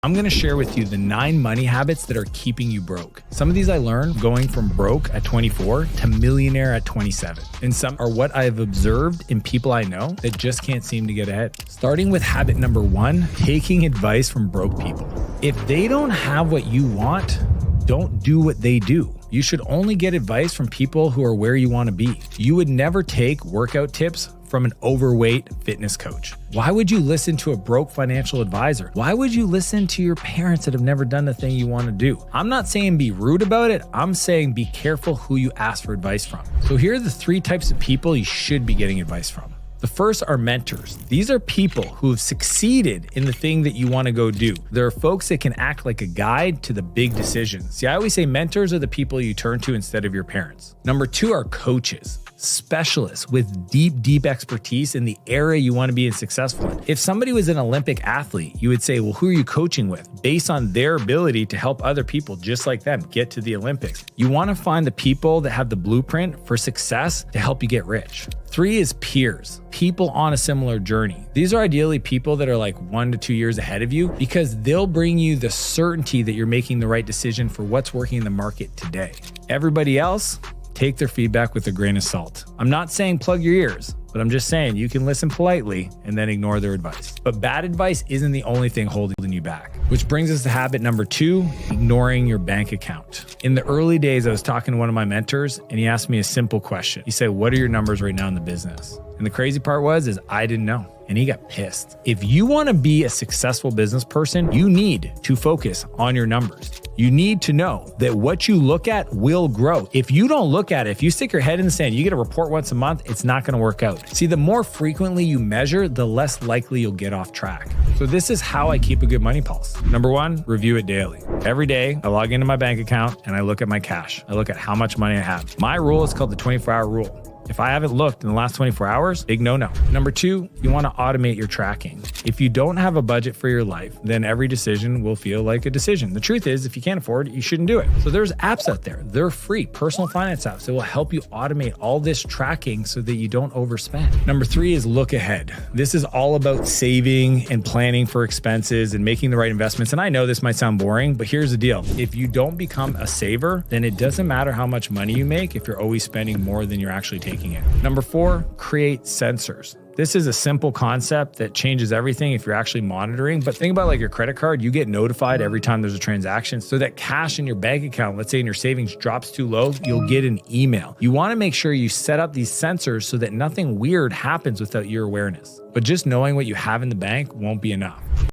I'm going to share with you the 9 money habits that are keeping you broke. Some of these I learned going from broke at 24 to millionaire at 27. And some are what I've observed in people I know that just can't seem to get ahead. Starting with habit number 1, taking advice from broke people. If they don't have what you want, don't do what they do. You should only get advice from people who are where you want to be. You would never take workout tips from an overweight fitness coach. Why would you listen to a broke financial advisor? Why would you listen to your parents that have never done the thing you want to do? I'm not saying be rude about it. I'm saying be careful who you ask for advice from. So here are the 3 types of people you should be getting advice from. The first are mentors. These are people who have succeeded in the thing that you want to go do. There are folks that can act like a guide to the big decisions. See, I always say mentors are the people you turn to instead of your parents. Number 2 are coaches. Specialists with deep expertise in the area you want to be successful in. If somebody was an Olympic athlete, you would say, well, who are you coaching with? Based on their ability to help other people just like them get to the Olympics. You want to find the people that have the blueprint for success to help you get rich. 3 is peers, people on a similar journey. These are ideally people that are like 1 to 2 years ahead of you because they'll bring you the certainty that you're making the right decision for what's working in the market today. Everybody else, take their feedback with a grain of salt. I'm not saying plug your ears, but I'm just saying you can listen politely and then ignore their advice. But bad advice isn't the only thing holding you back. Which brings us to habit number 2, ignoring your bank account. In the early days, I was talking to one of my mentors and he asked me a simple question. He said, what are your numbers right now in the business? And the crazy part is I didn't know. And he got pissed. If you want to be a successful business person, you need to focus on your numbers. You need to know that what you look at will grow. If you don't look at it, if you stick your head in the sand, you get a report once a month, it's not going to work out. See, the more frequently you measure, the less likely you'll get off track. So this is how I keep a good money pulse. Number 1, review it daily. Every day, I log into my bank account and I look at my cash. I look at how much money I have. My rule is called the 24-hour rule. If I haven't looked in the last 24 hours, big no-no. Number 2, you want to automate your tracking. If you don't have a budget for your life, then every decision will feel like a decision. The truth is, if you can't afford it, you shouldn't do it. So there's apps out there. They're free, personal finance apps that will help you automate all this tracking so that you don't overspend. Number 3 is look ahead. This is all about saving and planning for expenses and making the right investments. And I know this might sound boring, but here's the deal. If you don't become a saver, then it doesn't matter how much money you make if you're always spending more than you're actually taking in. Number 4, create sensors. This is a simple concept that changes everything if you're actually monitoring. But think about like your credit card, you get notified every time there's a transaction. So that cash in your bank account, let's say in your savings drops too low, you'll get an email. You want to make sure you set up these sensors so that nothing weird happens without your awareness. But just knowing what you have in the bank won't be enough.